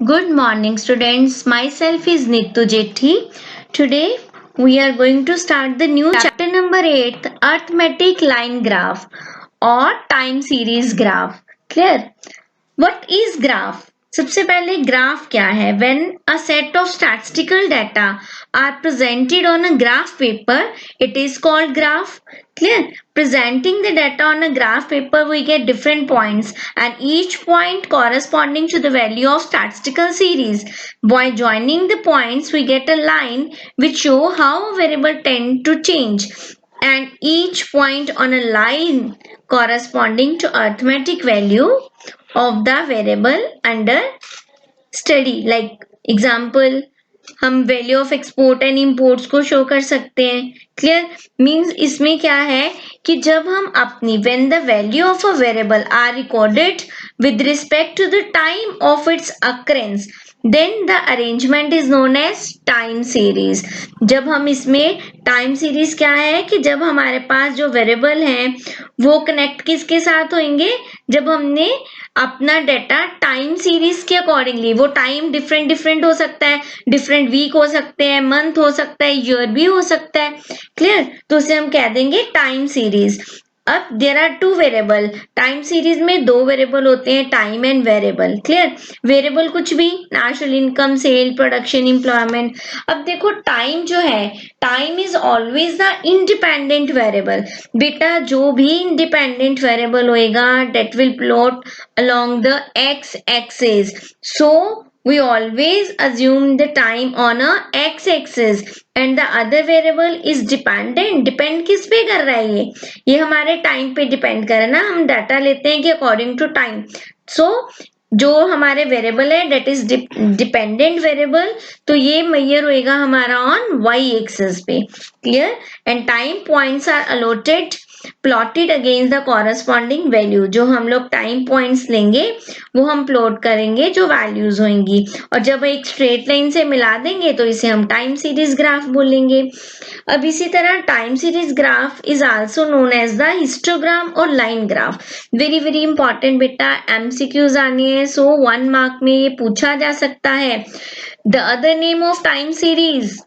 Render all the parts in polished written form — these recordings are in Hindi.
Good morning, students. Myself is Nitu Jethi. Today we are going to start the new chapter number 8, Arithmetic Line Graph or Time Series Graph. Clear? What is graph? सबसे पहले ग्राफ क्या है? When a set of statistical data are presented on a graph paper, it is called graph. Clear? Presenting the data on a graph paper, we get different points and each point corresponding to the value of statistical series. By joining the points, we get a line which show how a variable tend to change, and each point on a line corresponding to arithmetic value of the variable under study. Like example, हम value of export and imports को शो कर सकते हैं. क्लियर? मीन्स इसमें क्या है कि जब हम अपनी when the value of a variable are recorded with respect to the time of its occurrence, then the arrangement is known as time series. जब हम इसमें टाइम सीरीज क्या है कि जब हमारे पास जो वेरिएबल है वो कनेक्ट किसके साथ होंगे, जब हमने अपना डाटा टाइम सीरीज के अकॉर्डिंगली, वो टाइम डिफरेंट डिफरेंट हो सकता है, डिफरेंट वीक हो सकते हैं, मंथ हो सकता है, ईयर भी हो सकता है. क्लियर? तो उसे हम कह देंगे टाइम सीरीज. अब there are two variable. Time series में दो वेरिएबल होते हैं, time and variable. Clear? Variable कुछ भी, national income, sale, production, employment. अब देखो टाइम जो है, time is always the independent variable. बेटा जो भी इंडिपेंडेंट वेरिएबल होएगा that will plot along the x-axis. So we always assume the time on a x-axis and the other variable is dependent. Depend किस पे कर रहा है ये हमारे टाइम पे डिपेंड कर रहा है ना. हम डाटा लेते हैं कि अकॉर्डिंग टू टाइम. सो जो हमारे वेरिएबल है डेट इज डिपेंडेंट वेरिएबल, तो ये मेजर होएगा हमारा ऑन वाई एक्सिस पे. Clear? And time points are allotted plotted against the corresponding value. जो हम लोग टाइम पॉइंट्स लेंगे वो हम प्लॉट करेंगे जो वैल्यूज होंगी, और जब एक स्ट्रेट लाइन से मिला देंगे तो इसे हम टाइम सीरीज ग्राफ बोलेंगे. अब इसी तरह time series graph is also known as the histogram और line graph. Very very important बेटा, एमसीक्यूज आनी है, सो 1 मार्क में ये पूछा जा सकता है. The other name of time series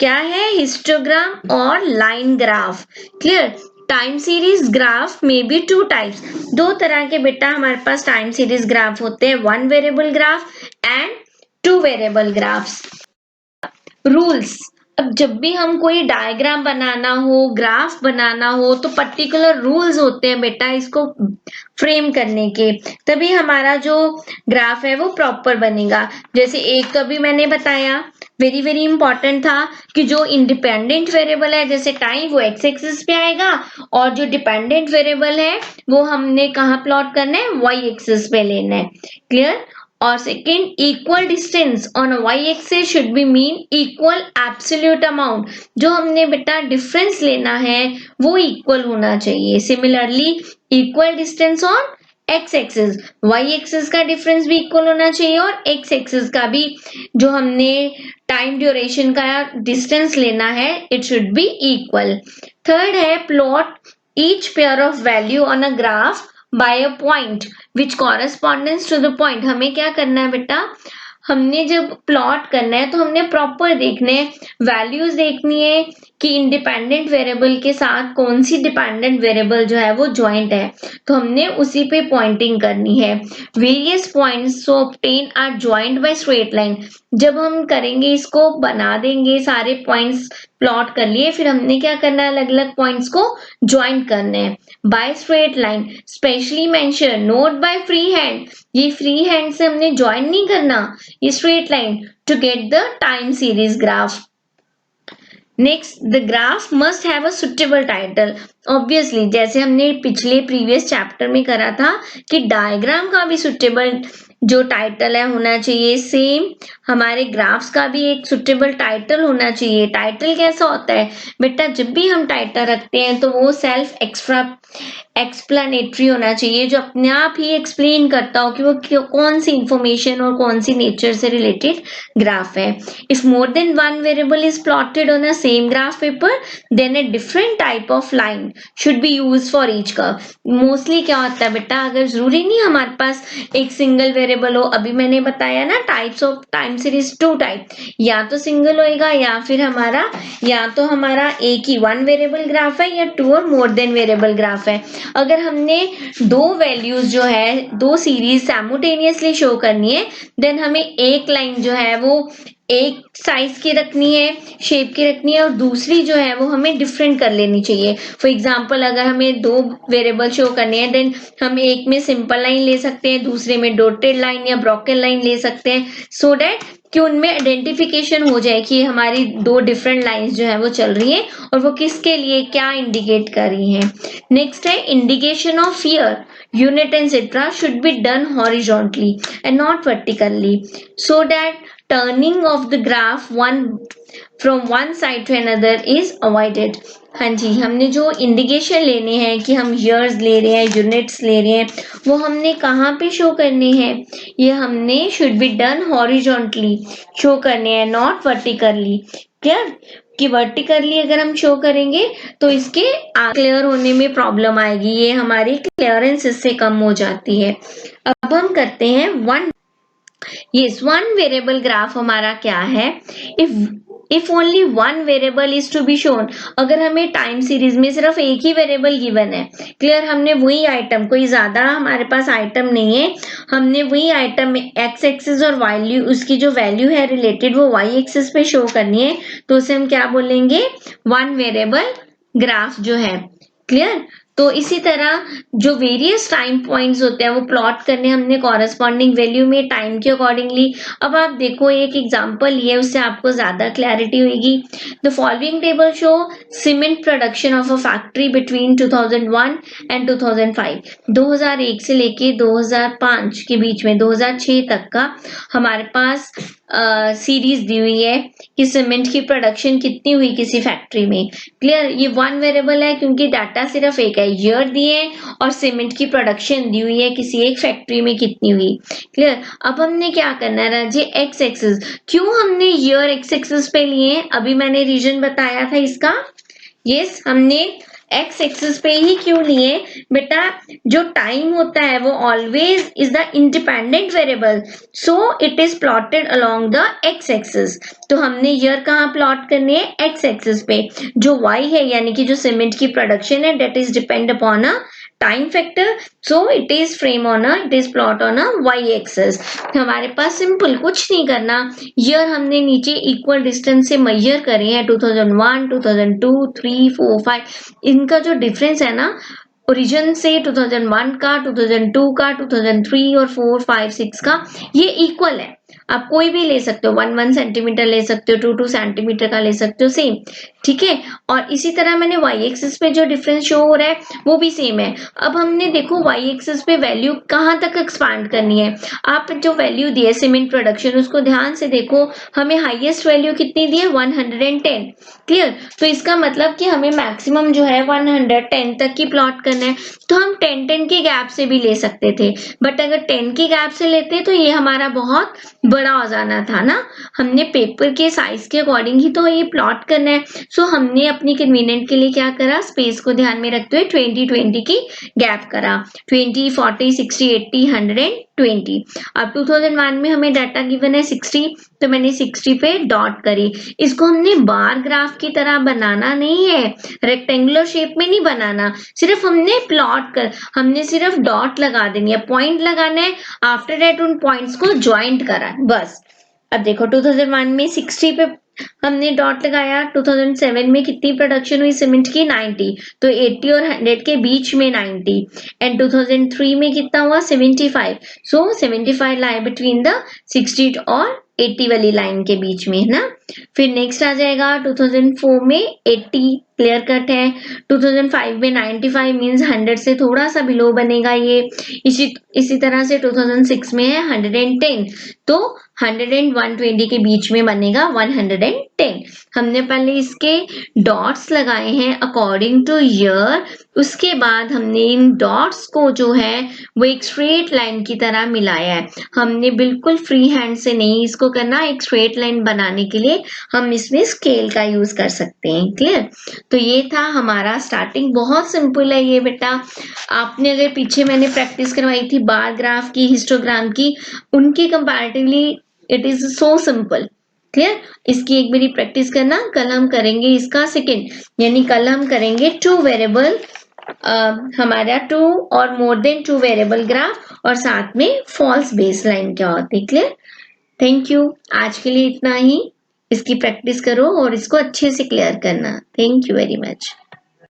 क्या है? हिस्टोग्राम और line graph. Clear? Time series graph में बी टू टाइप्स. दो तरह के बेटा हमारे पास टाइम सीरीज ग्राफ होते हैं, one variable graph and two variable graphs. Rules. अब जब भी हम कोई डायग्राम बनाना हो, ग्राफ बनाना हो, तो पर्टिकुलर रूल्स होते हैं बेटा इसको फ्रेम करने के, तभी हमारा जो ग्राफ है वो प्रॉपर बनेगा. जैसे एक तो अभी मैंने बताया, वेरी वेरी इंपॉर्टेंट था कि जो इंडिपेंडेंट वेरिएबल है जैसे टाइम वो एक्स एक्सिस पे आएगा, और जो डिपेंडेंट वेरिएबल है वो हमने कहाँ प्लॉट करना है? वाई एक्सिस पे लेना है. क्लियर? और second, equal distance on Y axis should be mean equal absolute amount. जो हमने बेटा डिफरेंस लेना है वो इक्वल होना चाहिए. Similarly equal distance on X axis, Y axis का डिफरेंस भी इक्वल होना चाहिए और एक्स एक्सिस का भी जो हमने टाइम ड्यूरेशन का डिस्टेंस लेना है it should be equal. Third है plot each pair of value on a graph by a point which correspondence to the point. हमें क्या करना है बेटा, हमने जब प्लॉट करना है तो हमने प्रॉपर देखने वैल्यूज देखनी है कि इंडिपेंडेंट वेरिएबल के साथ कौन सी डिपेंडेंट वेरिएबल जो है वो ज्वाइंट है, तो हमने उसी पे पॉइंटिंग करनी है. Various points so obtain are joint by straight line. जब हम करेंगे इसको बना देंगे, सारे पॉइंट्स प्लॉट कर लिए, फिर हमने क्या करना है, अलग अलग पॉइंट्स को ज्वाइंट करने हैं by straight line. Specially mention note by free hand. ये फ्री हैंड से हमने ज्वाइन नहीं करना, ये straight line to get the time series graph. Next, the graph must have a suitable title. Obviously जैसे हमने पिछले प्रीवियस चैप्टर में करा था कि डायग्राम का भी सुटेबल जो टाइटल है होना चाहिए, सेम हमारे ग्राफ्स का भी एक सुटेबल टाइटल होना चाहिए. टाइटल कैसा होता है बेटा, जब भी हम टाइटल रखते हैं तो वो सेल्फ एक्सप्लेनेटरी होना चाहिए, जो अपने आप ही एक्सप्लेन करता हो कि वो कौन सी इंफॉर्मेशन और कौन सी नेचर से रिलेटेड ग्राफ है. If more than one variable is plotted on a same graph paper, then a different type of line should be used for each curve. Mostly क्या होता है बेटा, अगर जरूरी नहीं हमारे पास एक सिंगल वेरिएबल हो, अभी मैंने बताया ना types of time series, two type, या तो सिंगल होएगा या फिर हमारा एक ही वन वेरिएबल ग्राफ है या टू और मोर देन वेरिएबल ग्राफ है. अगर हमने दो वैल्यूज जो है, दो सीरीज साइमल्टेनियसली शो करनी है, देन हमें एक लाइन जो है वो एक साइज की रखनी है, शेप की रखनी है, और दूसरी जो है वो हमें डिफरेंट कर लेनी चाहिए. फॉर एग्जांपल अगर हमें दो वेरिएबल शो करने हैं, देन हम एक में सिंपल लाइन ले सकते हैं, दूसरे में डॉटेड लाइन या ब्रोकन लाइन ले सकते हैं, सो दैट कि उनमें आइडेंटिफिकेशन हो जाए कि हमारी दो डिफरेंट लाइंस जो है वो चल रही है और वो किसके लिए क्या इंडिकेट कर रही हैं. नेक्स्ट है indication of year, unit etc. should be done horizontally and not vertically, so that turning of the graph from one side to another is avoided. हाँ जी, हमने जो इंडिकेशन लेने हैं कि हम ईयर्स ले रहे हैं, यूनिट्स ले रहे हैं, वो हमने कहाँ पे शो करने हैं, ये हमने should be done horizontally show करने हैं, नॉट वर्टिकली. क्लियर कि वर्टिकली अगर हम शो करेंगे तो इसके क्लियर होने में प्रॉब्लम आएगी, ये हमारी क्लियरेंस इससे कम हो जाती है. अब हम करते हैं वन वेरिएबल ग्राफ हमारा क्या है. If only one variable is to be shown, अगर हमें टाइम सीरीज में सिर्फ एक ही वेरिएबल गिवन है, क्लियर, हमने वही आइटम, कोई ज्यादा हमारे पास आइटम नहीं है, हमने वही आइटम एक्स एक्सिस और वैल्यू, उसकी जो वैल्यू है रिलेटेड वो वाई एक्सिस पे शो करनी है, तो उसे हम क्या बोलेंगे, वन वेरिएबल ग्राफ जो है. क्लियर. तो इसी तरह जो वेरियस टाइम पॉइंट्स होते हैं वो प्लॉट करने हमने कॉरेस्पॉन्डिंग वैल्यू में टाइम के अकॉर्डिंगली. अब आप देखो एक एग्जांपल ये, उससे आपको ज्यादा क्लैरिटी होगी. The following table show cement production of a factory between 2001 and 2005. 2001 से लेके 2005 के बीच में 2006 तक का हमारे पास सीरीज दी हुई है कि सीमेंट की प्रोडक्शन कितनी हुई किसी फैक्ट्री में. क्लियर. ये वन वेरिएबल है क्योंकि डाटा सिर्फ एक है, ईयर दिए और सीमेंट की प्रोडक्शन दी हुई है किसी एक फैक्ट्री में कितनी हुई. क्लियर. अब हमने क्या करना है राजे, एक्स एक्सिस. क्यों हमने ईयर एक्स एक्सिस पे लिए, अभी मैंने रीजन बताया था इसका. यस, हमने एक्स एक्सिस पे ही क्यों लिए बेटा, जो टाइम होता है वो always is the independent variable, so it is plotted along the x axis. तो हमने ईयर कहाँ प्लॉट करनी है, एक्स एक्सिस पे. जो वाई है यानी कि जो सीमेंट की प्रोडक्शन है, that is depend upon a time factor, so it is plot on a Y axis. हमारे पास सिंपल कुछ नहीं करना, ईयर हमने नीचे इक्वल डिस्टेंस से मेजर करे हैं, 2001, 2002, 3, 4, 5, इनका जो डिफरेंस है ना ओरिजिन से 2001 का, 2002 का, 2003 और 4, 5, 6 का, ये इक्वल है. आप कोई भी ले सकते हो, 1 सेंटीमीटर ले सकते हो, 2 सेंटीमीटर का ले सकते हो, सेम. ठीक है. और इसी तरह मैंने वाई एक्सिस पे जो डिफरेंस शो हो रहा है वो भी सेम है. अब हमने देखो वाई एक्सिस पे वैल्यू कहाँ तक एक्सपांड करनी है. आप जो वैल्यू दी है सीमेंट प्रोडक्शन, उसको ध्यान से देखो, हमें हाईएस्ट वैल्यू कितनी दी है, 110. क्लियर. तो इसका मतलब कि हमें मैक्सिमम जो है 110 तक की प्लॉट करना है. तो हम 10 के गैप से भी ले सकते थे, बट अगर 10 के गैप से लेते तो ये हमारा बहुत बड़ा हो जाना था ना. हमने पेपर के साइज के अकॉर्डिंग ही तो ये प्लॉट करना है. सो हमने अपनी कन्वीनियंट के लिए क्या करा, स्पेस को ध्यान में रखते हुए 20 की गैप करा, 20, 40, 60, 80, 120. अब 2001 में हमें डाटा गिवन है 60, तो मैंने 60 पे डॉट करी. इसको हमने बार ग्राफ की तरह बनाना नहीं है, रेक्टेंगुलर शेप में नहीं बनाना, सिर्फ हमने सिर्फ डॉट लगा देनी है, पॉइंट लगाना है, आफ्टर दैट उन पॉइंट्स को ज्वाइंट करा बस. अब देखो 2001 में 60 पे हमने डॉट लगाया, 2007 में कितनी प्रोडक्शन हुई सीमेंट की, 90, तो 80 और 100 के बीच में 90. एंड 2003 में कितना हुआ, 75, सो 75 लाई बिटवीन द 60 और 80 वाली लाइन के बीच में है ना. फिर नेक्स्ट आ जाएगा 2004 में 80 क्लियर कट है। 2005 में 95 मीन्स 100 से थोड़ा सा बिलो बनेगा ये। इसी तरह से 2006 में है 110, तो 100 एंड 120 के बीच में बनेगा 110। हमने पहले इसके डॉट्स लगाए हैं अकॉर्डिंग टू ईयर, उसके बाद हमने इन डॉट्स को जो है वो एक स्ट्रेट लाइन की तरह मिलाया है। हमने बिल्कुल फ्री हैंड से नहीं इसको करना, एक स्ट्रेट लाइन बनाने के लिए हम इसमें स्केल का यूज कर सकते हैं। क्लियर? तो ये था हमारा स्टार्टिंग, बहुत सिंपल है ये बेटा। आपने अगर पीछे मैंने प्रैक्टिस करवाई थी बार ग्राफ की, हिस्टोग्राम की, उनकी comparatively it is so simple. Clear? इसकी एक बारी प्रैक्टिस करना। कल हम करेंगे इसका सेकेंड, यानी कल हम करेंगे 2 वेरिएबल, हमारा 2 और मोर देन 2 वेरिएबल ग्राफ, और साथ में फॉल्स बेस लाइन क्या होती है। क्लियर? Thank you. आज के लिए इतना ही। इसकी प्रैक्टिस करो और इसको अच्छे से क्लियर करना। Thank you very much.